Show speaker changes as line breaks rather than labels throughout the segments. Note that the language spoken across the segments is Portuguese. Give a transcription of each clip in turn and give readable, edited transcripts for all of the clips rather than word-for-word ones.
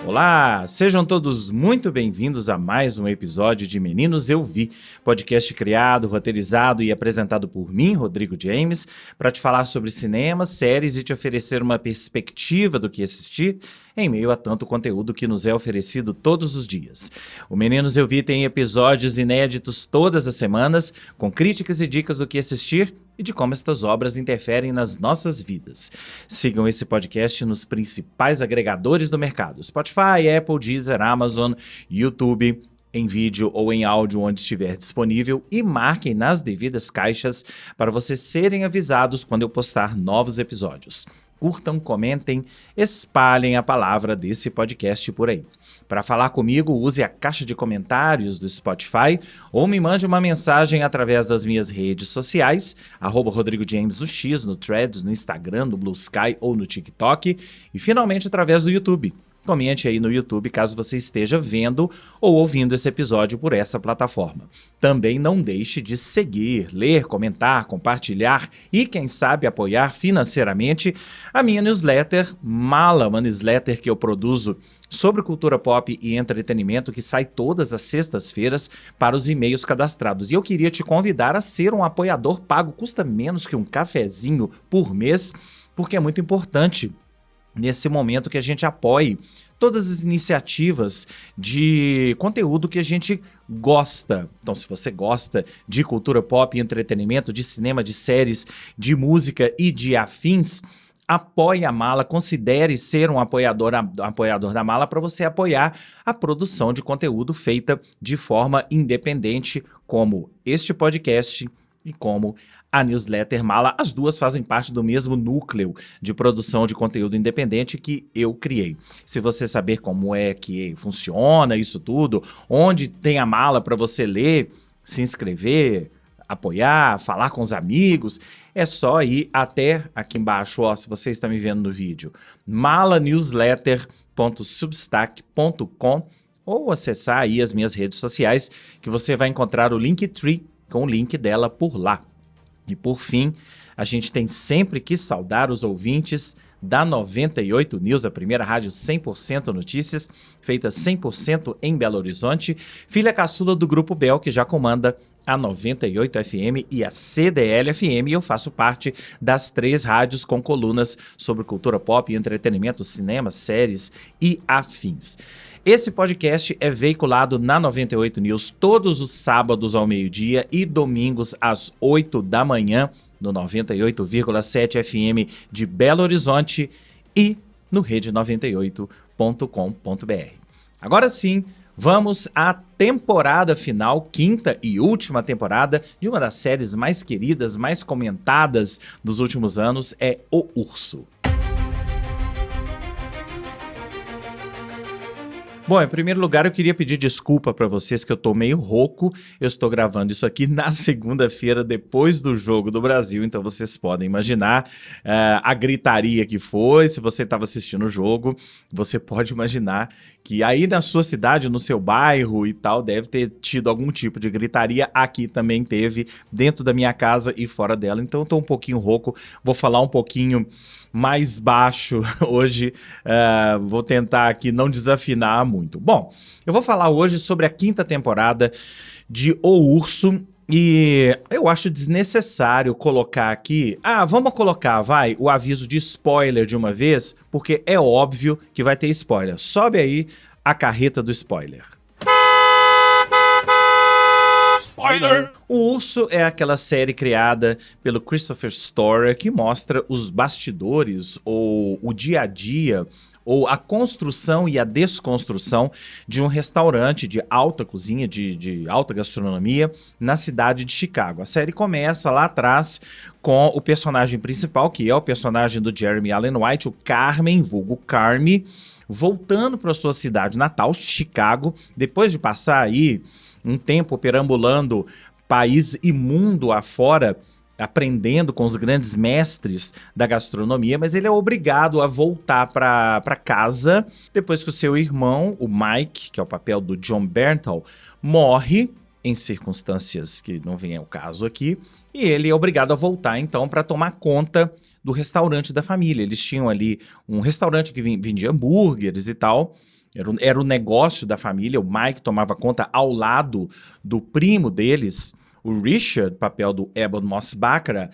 Olá, sejam todos muito bem-vindos a mais um episódio de Meninos Eu Vi, podcast criado, roteirizado e apresentado por mim, Rodrigo James, para te falar sobre cinema, séries e te oferecer uma perspectiva do que assistir em meio a tanto conteúdo que nos é oferecido todos os dias. O Meninos Eu Vi tem episódios inéditos todas as semanas, com críticas e dicas do que assistir e de como estas obras interferem nas nossas vidas. Sigam esse podcast nos principais agregadores do mercado: Spotify, Apple, Deezer, Amazon, YouTube, em vídeo ou em áudio onde estiver disponível, e marquem nas devidas caixas para vocês serem avisados quando eu postar novos episódios. Curtam, comentem, espalhem a palavra desse podcast por aí. Para falar comigo, use a caixa de comentários do Spotify ou me mande uma mensagem através das minhas redes sociais, @RodrigoJamesUX, no Threads, no Instagram, no Blue Sky ou no TikTok, e finalmente através do YouTube. Comente aí no YouTube caso você esteja vendo ou ouvindo esse episódio por essa plataforma. Também não deixe de seguir, ler, comentar, compartilhar e, quem sabe, apoiar financeiramente a minha newsletter Mala, uma newsletter que eu produzo sobre cultura pop e entretenimento, que sai todas as sextas-feiras para os e-mails cadastrados. E eu queria te convidar a ser um apoiador pago, custa menos que um cafezinho por mês, porque é muito importante nesse momento que a gente apoie todas as iniciativas de conteúdo que a gente gosta. Então, se você gosta de cultura pop e entretenimento, de cinema, de séries, de música e de afins, apoie a Mala, considere ser um apoiador da Mala para você apoiar a produção de conteúdo feita de forma independente, como este podcast e como a newsletter Mala. As duas fazem parte do mesmo núcleo de produção de conteúdo independente que eu criei. Se você saber como é que funciona isso tudo, onde tem a Mala para você ler, se inscrever, apoiar, falar com os amigos, é só ir até aqui embaixo, ó, se você está me vendo no vídeo, malanewsletter.substack.com, ou acessar aí as minhas redes sociais, que você vai encontrar o Linktree com o link dela por lá. E por fim, a gente tem sempre que saudar os ouvintes da 98 News, a primeira rádio 100% notícias, feita 100% em Belo Horizonte, filha caçula do Grupo Bel, que já comanda a 98 FM e a CDL FM, e eu faço parte das 3 rádios com colunas sobre cultura pop, entretenimento, cinema, séries e afins. Esse podcast é veiculado na 98 News todos os sábados ao meio-dia e domingos às 8 da manhã, no 98,7 FM de Belo Horizonte e no rede98.com.br. Agora sim, vamos à temporada final, quinta e última temporada de uma das séries mais queridas, mais comentadas dos últimos anos, é O Urso. Bom, em primeiro lugar, eu queria pedir desculpa para vocês que eu tô meio rouco. Eu estou gravando isso aqui na segunda-feira, depois do Jogo do Brasil, então vocês podem imaginar a gritaria que foi. Se você estava assistindo o jogo, você pode imaginar que aí na sua cidade, no seu bairro e tal, deve ter tido algum tipo de gritaria. Aqui também teve, dentro da minha casa e fora dela, então eu tô um pouquinho rouco. Vou falar um pouquinho mais baixo hoje, vou tentar aqui não desafinar muito. Bom, eu vou falar hoje sobre a quinta temporada de O Urso, e eu acho desnecessário colocar aqui, vamos colocar, o aviso de spoiler de uma vez, porque é óbvio que vai ter spoiler. Sobe aí a carreta do spoiler. Spoiler! O Urso é aquela série criada pelo Christopher Storer que mostra os bastidores ou o dia a dia ou a construção e a desconstrução de um restaurante de alta cozinha, de alta gastronomia na cidade de Chicago. A série começa lá atrás com o personagem principal, que é o personagem do Jeremy Allen White, o Carmen, vulgo Carme, voltando para sua cidade natal, Chicago, depois de passar aí um tempo perambulando país e mundo afora, aprendendo com os grandes mestres da gastronomia, mas ele é obrigado a voltar para casa depois que o seu irmão, o Mike, que é o papel do John Bernthal, morre em circunstâncias que não vem ao caso aqui, e ele é obrigado a voltar então para tomar conta do restaurante da família. Eles tinham ali um restaurante que vendia hambúrgueres e tal, era o negócio da família, o Mike tomava conta ao lado do primo deles, o Richard, papel do Eban Moss-Bachrach,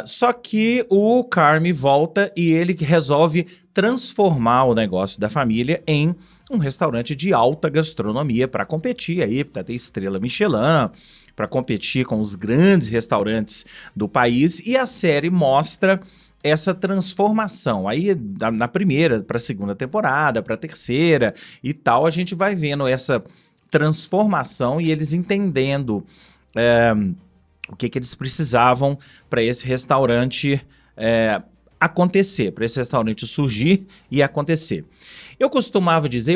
só que o Carmy volta e ele resolve transformar o negócio da família em um restaurante de alta gastronomia para competir aí, para ter estrela Michelin, para competir com os grandes restaurantes do país, e a série mostra essa transformação. Aí, na primeira para a segunda temporada, para a terceira e tal, a gente vai vendo essa transformação e eles entendendo o que eles precisavam para esse restaurante acontecer, para esse restaurante surgir e acontecer. Eu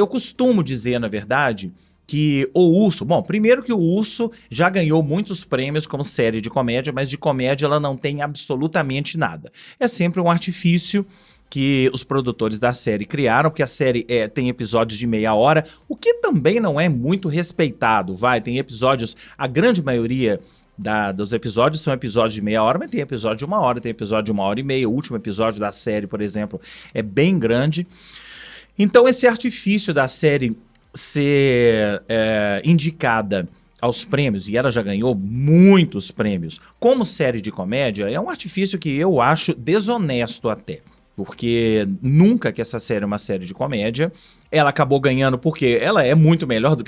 costumo dizer, na verdade, que o Urso... Bom, primeiro que o Urso já ganhou muitos prêmios como série de comédia, mas de comédia ela não tem absolutamente nada. É sempre um artifício que os produtores da série criaram, porque a série tem episódios de meia hora, o que também não é muito respeitado, tem episódios, a grande maioria dos episódios são episódios de meia hora, mas tem episódio de 1 hora, tem episódio de 1h30, o último episódio da série, por exemplo, é bem grande. Então esse artifício da série ser indicada aos prêmios, e ela já ganhou muitos prêmios, como série de comédia, é um artifício que eu acho desonesto até. Porque nunca que essa série é uma série de comédia, ela acabou ganhando porque ela é muito melhor do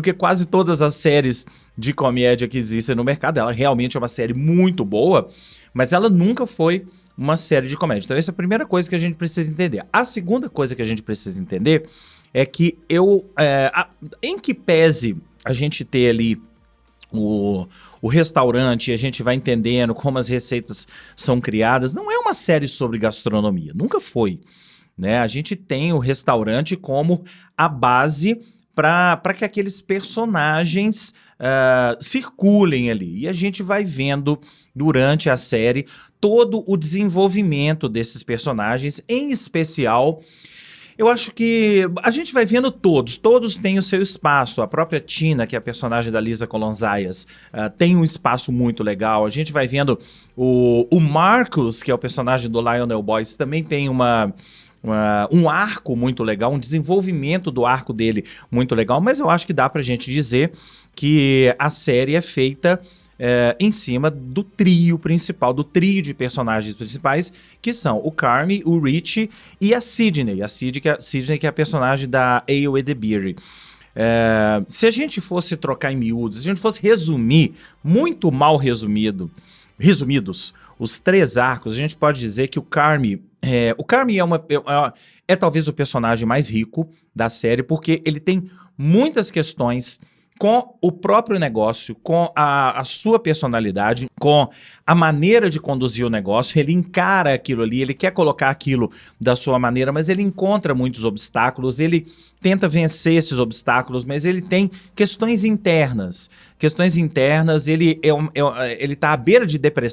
que quase todas as séries de comédia que existem no mercado. Ela realmente é uma série muito boa, mas ela nunca foi uma série de comédia. Então essa é a primeira coisa que a gente precisa entender. A segunda coisa que a gente precisa entender é que em que pese a gente ter ali o restaurante, a gente vai entendendo como as receitas são criadas, não é uma série sobre gastronomia, nunca foi, né? A gente tem o restaurante como a base para que aqueles personagens circulem ali, e a gente vai vendo durante a série todo o desenvolvimento desses personagens, em especial... Eu acho que a gente vai vendo todos têm o seu espaço. A própria Tina, que é a personagem da Lisa Colonzayas, tem um espaço muito legal. A gente vai vendo o Marcus, que é o personagem do Lionel Boyce, também tem um arco muito legal, um desenvolvimento do arco dele muito legal, mas eu acho que dá pra gente dizer que a série é feita em cima do trio principal, do trio de personagens principais, que são o Carmy, o Rich e a Sidney. A Sidney, que é a personagem da Ayo Edebiri. Se a gente fosse trocar em miúdos, se a gente fosse resumir, muito mal resumidos, os 3 arcos, a gente pode dizer que o Carmy é talvez o personagem mais rico da série, porque ele tem muitas questões com o próprio negócio, com a sua personalidade, com a maneira de conduzir o negócio. Ele encara aquilo ali, ele quer colocar aquilo da sua maneira, mas ele encontra muitos obstáculos, ele tenta vencer esses obstáculos, mas ele tem questões internas. Ele está à beira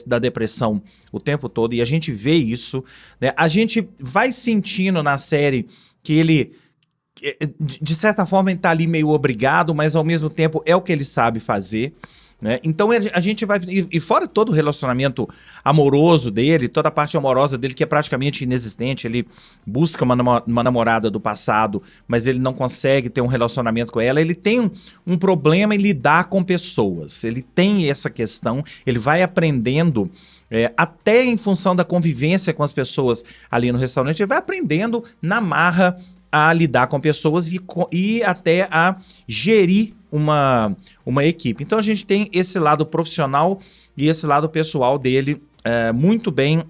da depressão o tempo todo, e a gente vê isso, né? A gente vai sentindo na série que ele... de certa forma ele tá ali meio obrigado, mas ao mesmo tempo é o que ele sabe fazer, né? Então a gente vai... E fora todo o relacionamento amoroso dele, toda a parte amorosa dele que é praticamente inexistente, ele busca uma namorada do passado, mas ele não consegue ter um relacionamento com ela, ele tem um problema em lidar com pessoas, ele tem essa questão, ele vai aprendendo... até em função da convivência com as pessoas ali no restaurante, ele vai aprendendo na marra a lidar com pessoas e até a gerir uma equipe. Então a gente tem esse lado profissional e esse lado pessoal dele muito bem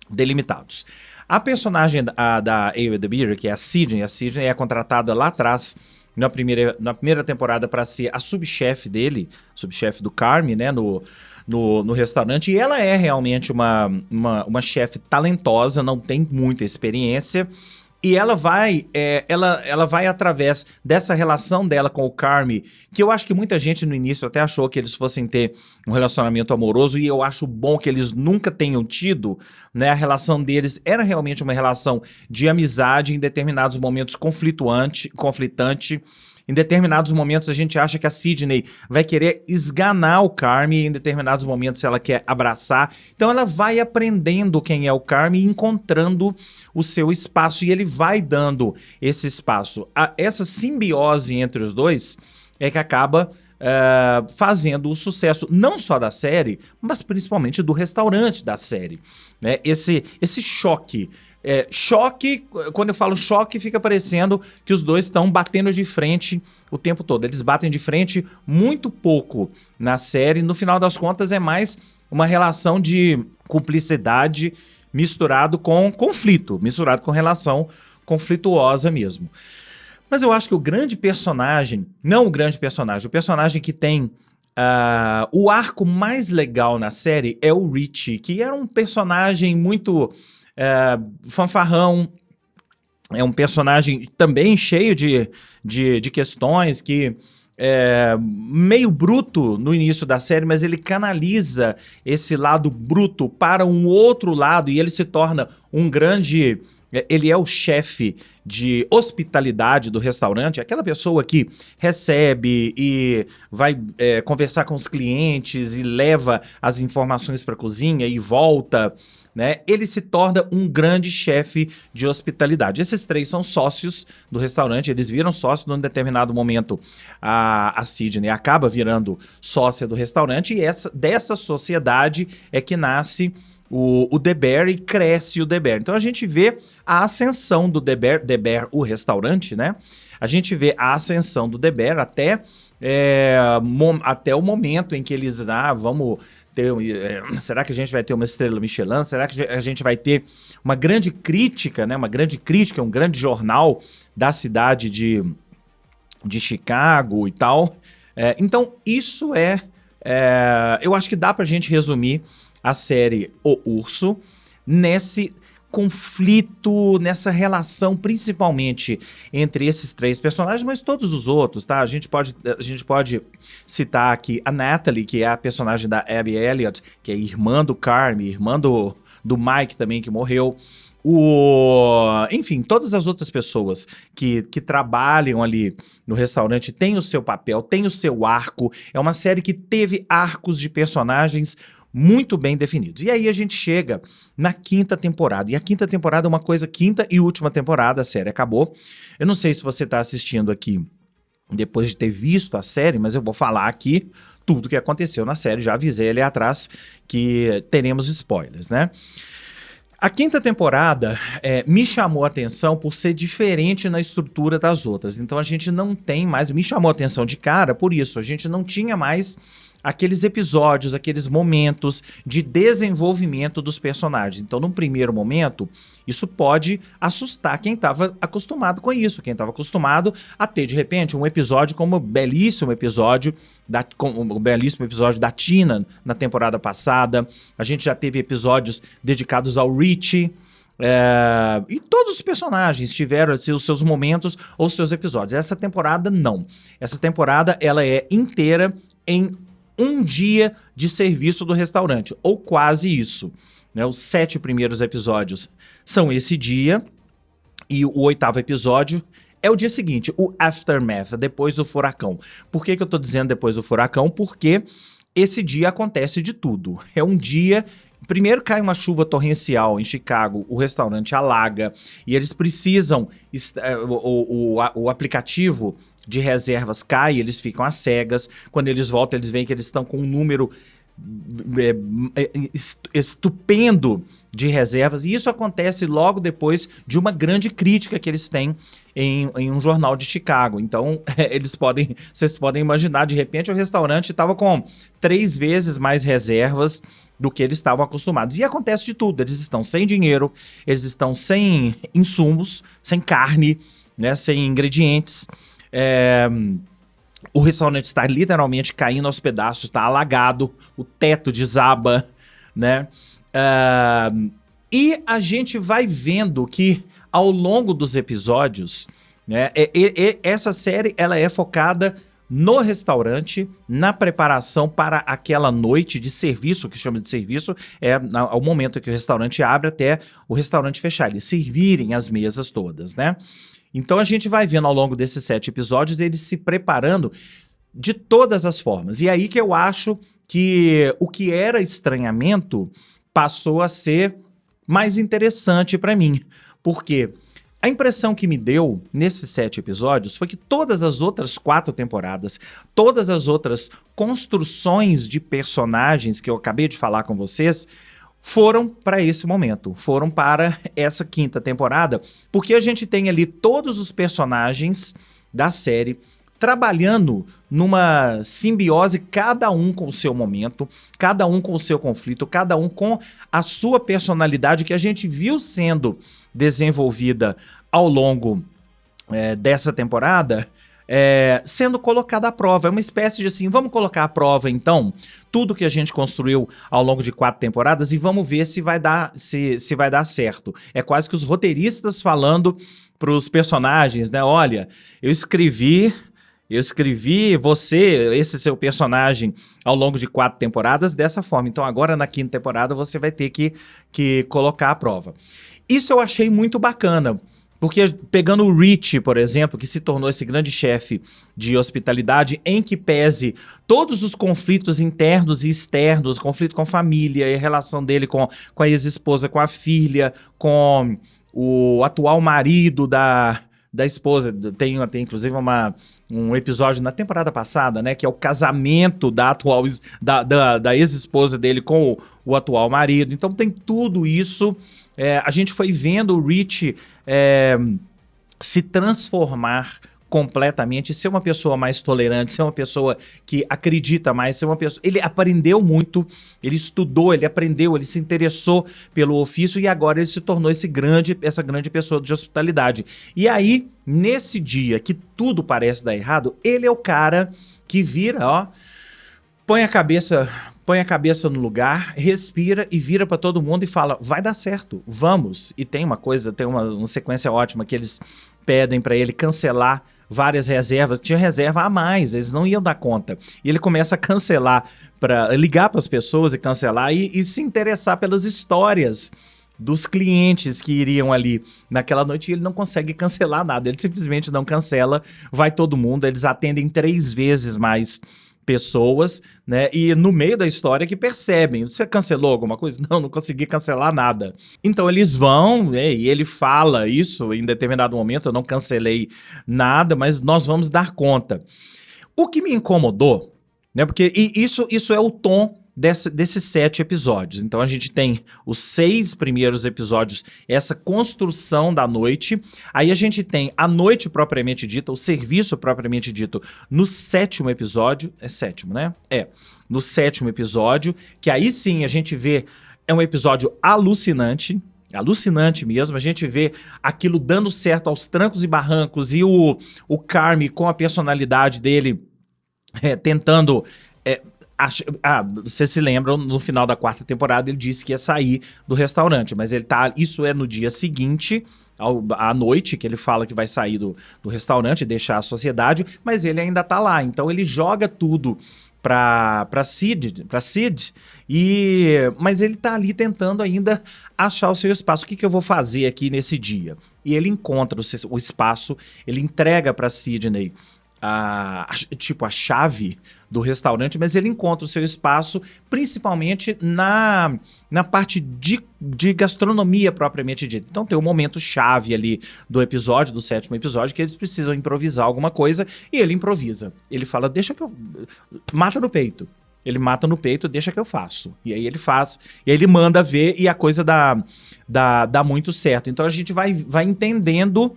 delimitados. A personagem da Ayo Edebiri, que é a Sidney é contratada lá atrás, na primeira temporada, para ser a subchefe dele, subchefe do Carmy, né, no restaurante, e ela é realmente uma chefe talentosa, não tem muita experiência. E ela vai através dessa relação dela com o Carmy, que eu acho que muita gente no início até achou que eles fossem ter um relacionamento amoroso, e eu acho bom que eles nunca tenham tido, né? A relação deles era realmente uma relação de amizade, em determinados momentos conflitante. Em determinados momentos a gente acha que a Sidney vai querer esganar o Carm, e em determinados momentos ela quer abraçar. Então ela vai aprendendo quem é o Carm e encontrando o seu espaço, e ele vai dando esse espaço. Essa simbiose entre os dois é que acaba fazendo o sucesso não só da série, mas principalmente do restaurante da série, né? Esse choque. Choque, quando eu falo choque, fica parecendo que os dois estão batendo de frente o tempo todo. Eles batem de frente muito pouco na série. No final das contas, é mais uma relação de cumplicidade misturado com conflito, misturado com relação conflituosa mesmo. Mas eu acho que o grande personagem, não o grande personagem, o personagem que tem o arco mais legal na série é o Richie, que era um personagem muito fanfarrão. É um personagem também cheio de questões, que meio bruto no início da série, mas ele canaliza esse lado bruto para um outro lado e ele se torna um grande... Ele é o chefe de hospitalidade do restaurante, aquela pessoa que recebe e vai conversar com os clientes e leva as informações para a cozinha e volta, né? Ele se torna um grande chefe de hospitalidade. Esses três são sócios do restaurante, eles viram sócios num determinado momento. A Sidney acaba virando sócia do restaurante e dessa sociedade é que nasce o The Bear e cresce o The Bear. Então a gente vê a ascensão do The Bear, o restaurante, né? A gente vê a ascensão do The Bear até o momento em que eles vamos ter, será que a gente vai ter uma estrela Michelin? Será que a gente vai ter uma grande crítica, né? Uma grande crítica, um grande jornal da cidade de Chicago e tal. Então isso eu acho que dá pra gente resumir a série O Urso nesse conflito, nessa relação principalmente entre esses três personagens, mas todos os outros, tá? A gente pode citar aqui a Natalie, que é a personagem da Abby Elliott, que é irmã do Carm, irmã do Mike também, que morreu. Enfim, todas as outras pessoas que trabalham ali no restaurante têm o seu papel, têm o seu arco. É uma série que teve arcos de personagens muito bem definidos. E aí a gente chega na quinta temporada. E a quinta temporada é uma coisa... Quinta e última temporada, a série acabou. Eu não sei se você está assistindo aqui depois de ter visto a série, mas eu vou falar aqui tudo o que aconteceu na série. Já avisei ali atrás que teremos spoilers, né? A quinta temporada me chamou a atenção por ser diferente na estrutura das outras. Então a gente não tem mais... Me chamou a atenção de cara por isso. A gente não tinha mais aqueles episódios, aqueles momentos de desenvolvimento dos personagens. Então, num primeiro momento, isso pode assustar quem estava acostumado com isso, quem estava acostumado a ter, de repente, um episódio como o belíssimo episódio da Tina na temporada passada. A gente já teve episódios dedicados ao Richie. E todos os personagens tiveram assim, os seus momentos ou seus episódios. Essa temporada, não. Essa temporada, ela é inteira em um dia de serviço do restaurante, ou quase isso, né? Os 7 primeiros episódios são esse dia, e o 8º episódio é o dia seguinte, o Aftermath, depois do furacão. Por que eu tô dizendo depois do furacão? Porque esse dia acontece de tudo. É um dia... Primeiro cai uma chuva torrencial em Chicago, o restaurante alaga, e eles precisam... O aplicativo de reservas cai, eles ficam às cegas. Quando eles voltam, eles veem que eles estão com um número estupendo de reservas. E isso acontece logo depois de uma grande crítica que eles têm em um jornal de Chicago. Então, vocês podem imaginar, de repente o restaurante estava com 3 vezes mais reservas do que eles estavam acostumados. E acontece de tudo. Eles estão sem dinheiro, eles estão sem insumos, sem carne, né, sem ingredientes. O restaurante está literalmente caindo aos pedaços, está alagado, o teto desaba, né? E a gente vai vendo que ao longo dos episódios, né, essa série ela é focada no restaurante, na preparação para aquela noite de serviço, que chama de serviço, é o momento que o restaurante abre até o restaurante fechar, eles servirem as mesas todas, né? Então a gente vai vendo ao longo desses 7 episódios eles se preparando de todas as formas. E aí que eu acho que o que era estranhamento passou a ser mais interessante para mim, porque a impressão que me deu nesses 7 episódios foi que todas as outras 4 temporadas, todas as outras construções de personagens que eu acabei de falar com vocês, foram para esse momento, foram para essa 5ª temporada, porque a gente tem ali todos os personagens da série trabalhando numa simbiose, cada um com o seu momento, cada um com o seu conflito, cada um com a sua personalidade que a gente viu sendo desenvolvida ao longo dessa temporada, sendo colocada à prova. É uma espécie de assim, vamos colocar à prova então tudo que a gente construiu ao longo de 4 temporadas e vamos ver se vai dar, se vai dar certo. É quase que os roteiristas falando para os personagens, né? Olha, eu escrevi você, esse seu personagem, ao longo de 4 temporadas dessa forma. Então agora na 5ª temporada você vai ter que colocar à prova. Isso eu achei muito bacana, porque pegando o Rich, por exemplo, que se tornou esse grande chefe de hospitalidade, em que pese todos os conflitos internos e externos, conflito com a família, e a relação dele com a ex-esposa, com a filha, com o atual marido da esposa, tem inclusive um episódio na temporada passada, né, que é o casamento da atual da ex-esposa dele com o atual marido. Então tem tudo isso. A gente foi vendo o Rich se transformar completamente, ser uma pessoa mais tolerante, ser uma pessoa que acredita mais, ser uma pessoa... Ele aprendeu muito, ele estudou, ele aprendeu, ele se interessou pelo ofício e agora ele se tornou essa grande pessoa de hospitalidade. E aí, nesse dia que tudo parece dar errado, ele é o cara que vira, ó, põe a cabeça no lugar, respira e vira pra todo mundo e fala, vai dar certo, vamos. E tem uma sequência ótima que eles pedem pra ele cancelar várias reservas, tinha reserva a mais, eles não iam dar conta. E ele começa a cancelar, para ligar para as pessoas e cancelar e se interessar pelas histórias dos clientes que iriam ali naquela noite e ele não consegue cancelar nada, ele simplesmente não cancela, vai todo mundo, eles atendem 3 vezes mais pessoas, né? E no meio da história que percebem, você cancelou alguma coisa? Não consegui cancelar nada. Então eles vão, né? E ele fala isso em determinado momento, eu não cancelei nada, mas nós vamos dar conta. O que me incomodou, né? Porque isso é o tom desses 7 episódios. Então a gente tem os 6 primeiros episódios, essa construção da noite. Aí a gente tem a noite propriamente dita, o serviço propriamente dito no 7º episódio. É 7º, né? No 7º episódio, que aí sim a gente vê, é um episódio alucinante mesmo, a gente vê aquilo dando certo aos trancos e barrancos e o Carmy com a personalidade dele tentando... vocês se lembram, no final da 4ª temporada ele disse que ia sair do restaurante, mas isso é no dia seguinte, à noite, que ele fala que vai sair do restaurante, deixar a sociedade, mas ele ainda tá lá, então ele joga tudo pra Sid, mas ele tá ali tentando ainda achar o seu espaço. O que eu vou fazer aqui nesse dia? E ele encontra o espaço, ele entrega pra Sidney a chave do restaurante, mas ele encontra o seu espaço principalmente na parte de gastronomia propriamente dita. Então tem um momento chave ali do episódio, do 7º episódio, que eles precisam improvisar alguma coisa e ele improvisa. Ele fala, deixa que eu... Mata no peito. Ele mata no peito, deixa que eu faço. E aí ele faz, e aí ele manda ver e a coisa dá muito certo. Então a gente vai entendendo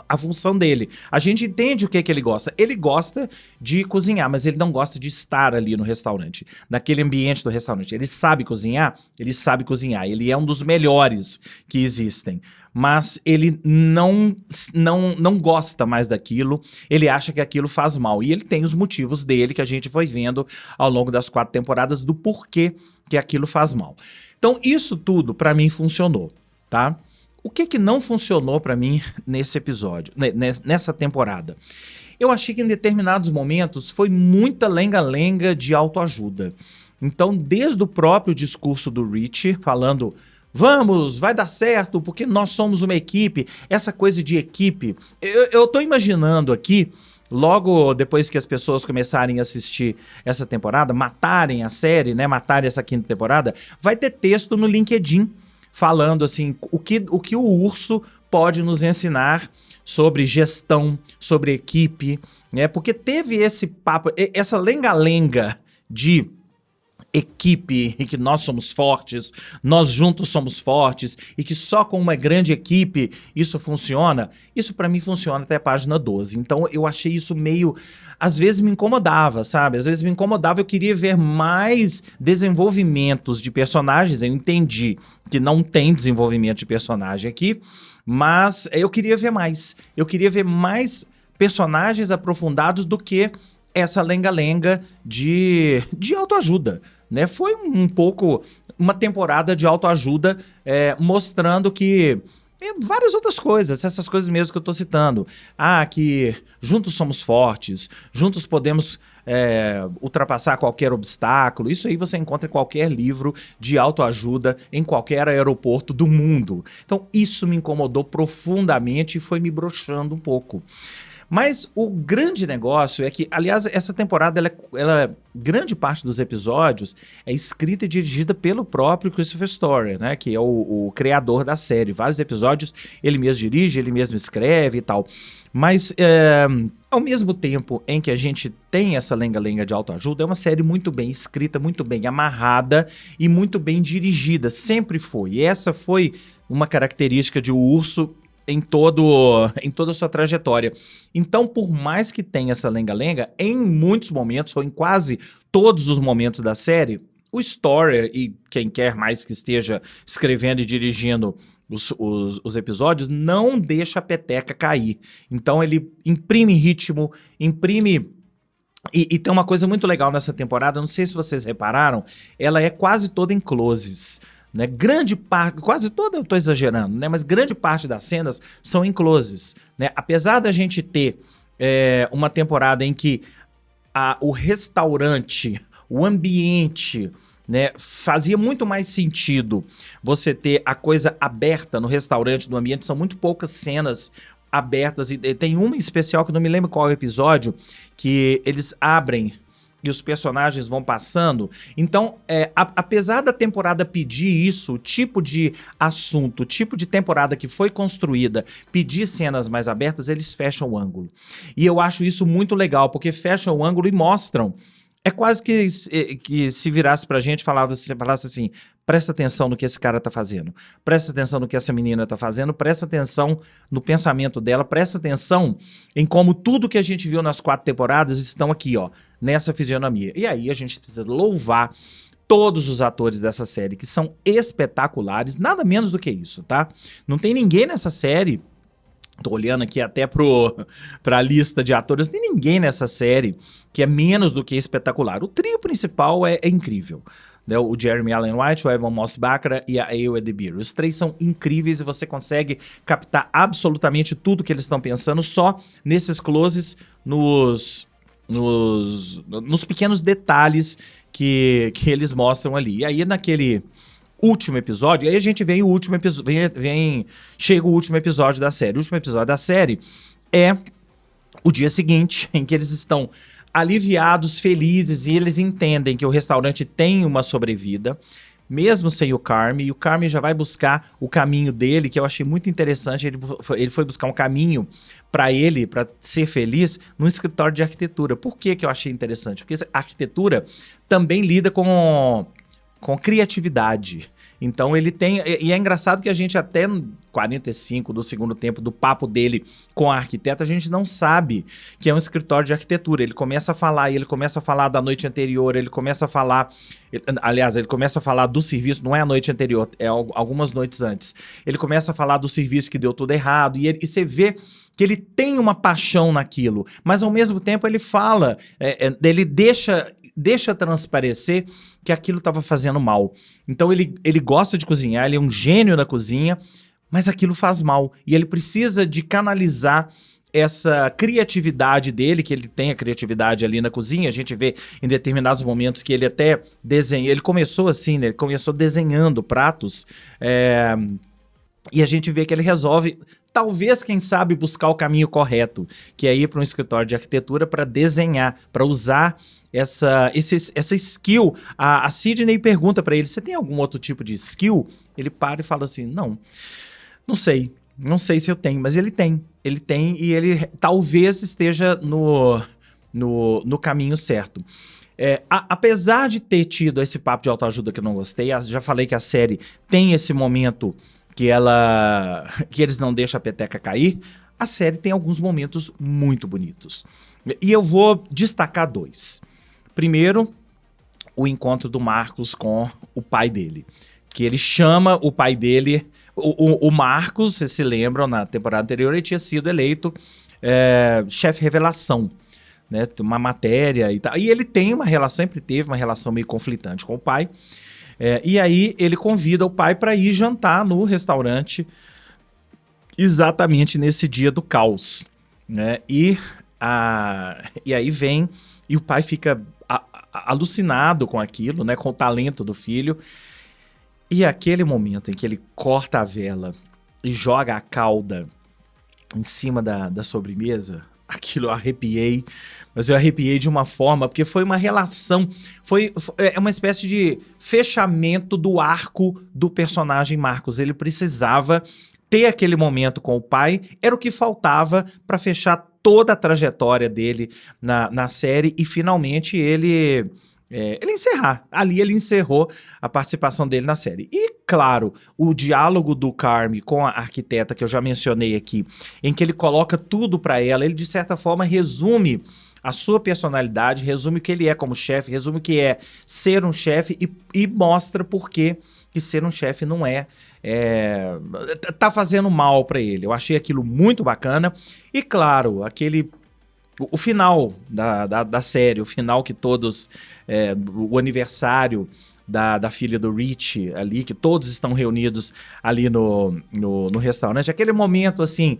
a função dele. A gente entende o que ele gosta. Ele gosta de cozinhar, mas ele não gosta de estar ali no restaurante, naquele ambiente do restaurante. Ele sabe cozinhar. Ele é um dos melhores que existem. Mas ele não gosta mais daquilo, ele acha que aquilo faz mal. E ele tem os motivos dele que a gente foi vendo ao longo das 4 temporadas do porquê que aquilo faz mal. Então isso tudo pra mim funcionou, tá? O que não funcionou pra mim nesse episódio, nessa temporada? eu achei que em determinados momentos foi muita lenga-lenga de autoajuda. Então, desde o próprio discurso do Rich, falando, vamos, vai dar certo, porque nós somos uma equipe, essa coisa de equipe, eu tô imaginando aqui, logo depois que as pessoas começarem a assistir essa temporada, matarem a série, né, matarem essa quinta temporada, vai ter texto no LinkedIn falando assim, o que o Urso pode nos ensinar sobre gestão, sobre equipe, né? Porque teve esse papo, essa lenga-lenga de equipe e que nós somos fortes, nós juntos somos fortes e que só com uma grande equipe isso funciona. Isso pra mim funciona até a página 12. Então eu achei isso meio... Às vezes me incomodava, sabe? Às vezes me incomodava, eu queria ver mais desenvolvimentos de personagens. Eu entendi que não tem desenvolvimento de personagem aqui, mas eu queria ver mais. Eu queria ver mais personagens aprofundados do que essa lenga-lenga de autoajuda. Né? Foi um pouco uma temporada de autoajuda mostrando que várias outras coisas, essas coisas mesmo que eu estou citando. Que juntos somos fortes, juntos podemos ultrapassar qualquer obstáculo. Isso aí você encontra em qualquer livro de autoajuda, em qualquer aeroporto do mundo. Então isso me incomodou profundamente e foi me broxando um pouco. Mas o grande negócio é que, aliás, essa temporada, grande parte dos episódios é escrita e dirigida pelo próprio Christopher Storer, né, que é o criador da série. Vários episódios ele mesmo dirige, ele mesmo escreve e tal. Mas, ao mesmo tempo em que a gente tem essa lenga-lenga de autoajuda, é uma série muito bem escrita, muito bem amarrada e muito bem dirigida. Sempre foi. E essa foi uma característica de O Urso em toda a sua trajetória. Então, por mais que tenha essa lenga-lenga, em muitos momentos, ou em quase todos os momentos da série, o Storer e quem quer mais que esteja escrevendo e dirigindo os episódios, não deixa a peteca cair. Então ele imprime ritmo, imprime... E tem uma coisa muito legal nessa temporada, não sei se vocês repararam, ela é quase toda em closes. Né? Grande parte, quase toda, eu estou exagerando, né? Mas grande parte das cenas são em closes. Né? Apesar da gente ter uma temporada em que o restaurante, o ambiente, né, fazia muito mais sentido você ter a coisa aberta no restaurante, no ambiente, são muito poucas cenas abertas, e tem uma em especial que eu não me lembro qual é o episódio, que eles abrem e os personagens vão passando. Então, apesar da temporada pedir isso, o tipo de assunto, o tipo de temporada que foi construída, pedir cenas mais abertas, eles fecham o ângulo. E eu acho isso muito legal, porque fecham o ângulo e mostram. É quase que se virasse pra gente, falasse assim, presta atenção no que esse cara tá fazendo, presta atenção no que essa menina tá fazendo, presta atenção no pensamento dela, presta atenção em como tudo que a gente viu nas 4 temporadas estão aqui, ó, nessa fisionomia. E aí a gente precisa louvar todos os atores dessa série, que são espetaculares, nada menos do que isso, tá? Não tem ninguém nessa série... Tô olhando aqui até pra lista de atores, não tem ninguém nessa série que é menos do que espetacular. O trio principal é incrível. Né? O Jeremy Allen White, o Evan Moss-Bachrach e a Ayo Edebiri. Os 3 são incríveis e você consegue captar absolutamente tudo que eles estão pensando só nesses closes, nos pequenos detalhes que eles mostram ali. E aí naquele... último episódio, aí a gente vem o último episódio, chega o último episódio da série. O último episódio da série é o dia seguinte, em que eles estão aliviados, felizes, e eles entendem que o restaurante tem uma sobrevida, mesmo sem o Carmy, e o Carmy já vai buscar o caminho dele, que eu achei muito interessante. Ele foi buscar um caminho para ele, para ser feliz, num escritório de arquitetura. Por que eu achei interessante? Porque a arquitetura também lida com criatividade. Então ele tem... E é engraçado que a gente até 45 do segundo tempo do papo dele com a arquiteta, a gente não sabe que é um escritório de arquitetura. Ele começa a falar, e ele começa a falar da noite anterior, ele começa a falar... Aliás, ele começa a falar do serviço, não é a noite anterior, é algumas noites antes. Ele começa a falar do serviço que deu tudo errado, e você vê que ele tem uma paixão naquilo, mas ao mesmo tempo ele fala, ele deixa transparecer que aquilo estava fazendo mal. Então ele gosta de cozinhar, ele é um gênio na cozinha, mas aquilo faz mal. E ele precisa de canalizar essa criatividade dele, que ele tem a criatividade ali na cozinha, a gente vê em determinados momentos que ele até desenha, ele começou assim, né? Ele começou desenhando pratos, e a gente vê que ele resolve, talvez, quem sabe, buscar o caminho correto, que é ir para um escritório de arquitetura para desenhar, para usar essa skill. A Sidney pergunta para ele, você tem algum outro tipo de skill? Ele para e fala assim, não sei se eu tenho, mas ele tem e ele talvez esteja no caminho certo. Apesar de ter tido esse papo de autoajuda que eu não gostei, já falei que a série tem esse momento que eles não deixam a peteca cair, a série tem alguns momentos muito bonitos. E eu vou destacar 2. Primeiro, o encontro do Marcos com o pai dele, que ele chama o pai dele, o Marcos, vocês se lembram, na temporada anterior ele tinha sido eleito chefe revelação, né, uma matéria e tal, e ele tem uma relação, sempre teve uma relação meio conflitante com o pai. E aí ele convida o pai para ir jantar no restaurante exatamente nesse dia do caos, né? E aí vem e o pai fica alucinado com aquilo, né? Com o talento do filho. E aquele momento em que ele corta a vela e joga a calda em cima da sobremesa, aquilo eu arrepiei, mas eu arrepiei de uma forma, porque foi uma relação, é uma espécie de fechamento do arco do personagem Marcos. Ele precisava ter aquele momento com o pai, era o que faltava para fechar toda a trajetória dele na série e finalmente ele encerrar. Ali ele encerrou a participação dele na série. E, claro, o diálogo do Carmy com a arquiteta, que eu já mencionei aqui, em que ele coloca tudo para ela, ele, de certa forma, resume a sua personalidade, resume o que ele é como chefe, resume o que é ser um chefe e mostra por que ser um chefe não tá fazendo mal para ele. Eu achei aquilo muito bacana. E, claro, o final da série, o final que todos... o aniversário da filha do Rich ali, que todos estão reunidos ali no restaurante. Aquele momento assim,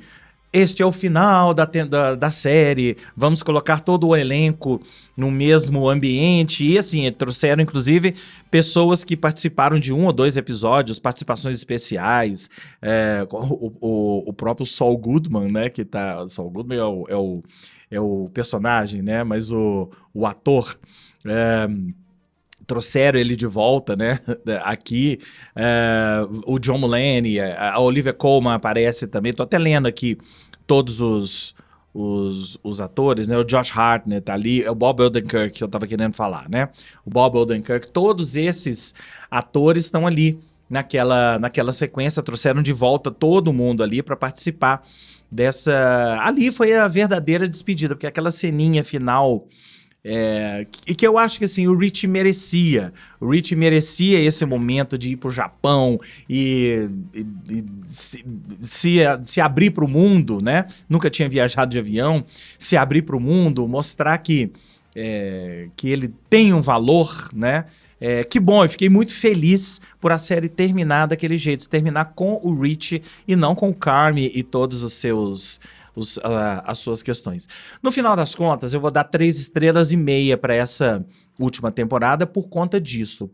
este é o final da série, vamos colocar todo o elenco no mesmo ambiente. E assim, trouxeram inclusive pessoas que participaram de 1 ou 2 episódios, participações especiais, o próprio Saul Goodman, né, que tá... Saul Goodman é o personagem, né, mas o ator... trouxeram ele de volta, né? Aqui, o John Mulaney, a Olivia Colman aparece também. Tô até lendo aqui todos os atores, né? O Josh Hartnett tá ali, o Bob Odenkirk, que eu tava querendo falar, né? O Bob Odenkirk, todos esses atores estão ali naquela sequência, trouxeram de volta todo mundo ali para participar dessa... Ali foi a verdadeira despedida, porque aquela ceninha final... e que eu acho que assim, o Rich merecia esse momento de ir pro Japão e se abrir pro mundo, né? Nunca tinha viajado de avião, se abrir pro mundo, mostrar que ele tem um valor, né? Que bom, eu fiquei muito feliz por a série terminar daquele jeito, terminar com o Rich e não com o Carmy e todos os seus... as suas questões. No final das contas, eu vou dar 3,5 estrelas para essa última temporada por conta disso.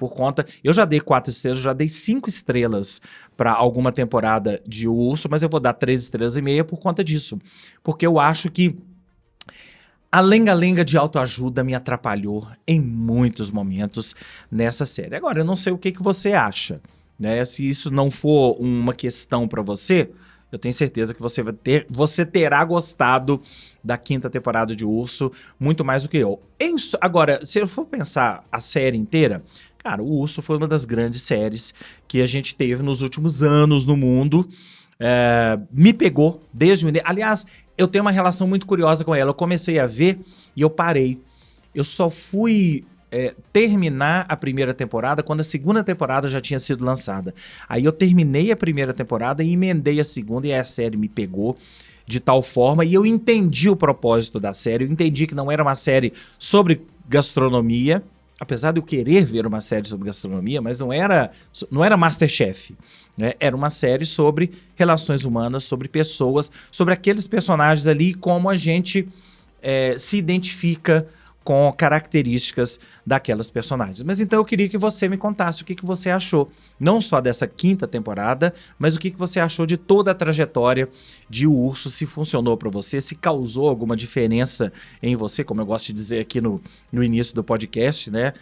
Eu já dei 4 estrelas, já dei 5 estrelas para alguma temporada de O Urso, mas eu vou dar 3,5 estrelas por conta disso. Porque eu acho que a lenga-lenga de autoajuda me atrapalhou em muitos momentos nessa série. Agora, eu não sei o que você acha, né? Se isso não for uma questão para você... Eu tenho certeza que você terá gostado da 5ª temporada de Urso muito mais do que eu. Agora, se eu for pensar a série inteira, cara, o Urso foi uma das grandes séries que a gente teve nos últimos anos no mundo. Me pegou desde o início. Aliás, eu tenho uma relação muito curiosa com ela. Eu comecei a ver e eu parei. Eu só fui... terminar a 1ª temporada quando a 2ª temporada já tinha sido lançada. Aí eu terminei a 1ª temporada e emendei a 2ª e a série me pegou de tal forma e eu entendi o propósito da série, eu entendi que não era uma série sobre gastronomia, apesar de eu querer ver uma série sobre gastronomia, mas não era MasterChef, né? Era uma série sobre relações humanas, sobre pessoas, sobre aqueles personagens ali, como a gente se identifica com características daquelas personagens. Mas então eu queria que você me contasse o que você achou, não só dessa 5ª temporada, mas o que você achou de toda a trajetória de O Urso, se funcionou para você, se causou alguma diferença em você, como eu gosto de dizer aqui no início do podcast, né?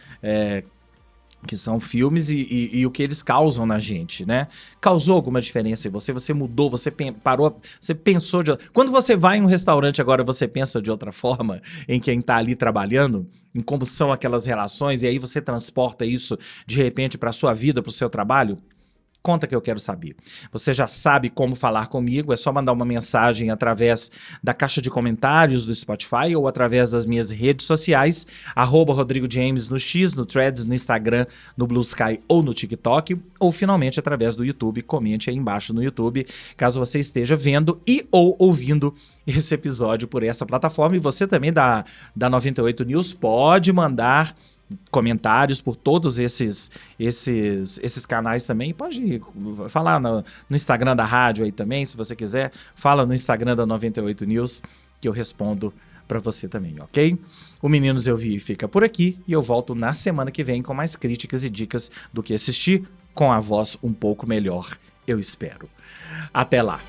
Que são filmes e o que eles causam na gente, né? Causou alguma diferença em você? Você mudou, você parou, você pensou de... Quando você vai em um restaurante agora, você pensa de outra forma em quem tá ali trabalhando, em como são aquelas relações, e aí você transporta isso, de repente, para sua vida, para o seu trabalho? Conta que eu quero saber. Você já sabe como falar comigo, é só mandar uma mensagem através da caixa de comentários do Spotify ou através das minhas redes sociais, @RodrigoJames no X, no Threads, no Instagram, no Blue Sky ou no TikTok, ou finalmente através do YouTube. Comente aí embaixo no YouTube, caso você esteja vendo e ou ouvindo esse episódio por essa plataforma. E você também da 98 News pode mandar comentários por todos esses canais também. Pode falar no Instagram da rádio aí também, se você quiser. Fala no Instagram da 98 News que eu respondo para você também, ok? O Meninos Eu Vi fica por aqui e eu volto na semana que vem com mais críticas e dicas do que assistir, com a voz um pouco melhor, eu espero. Até lá!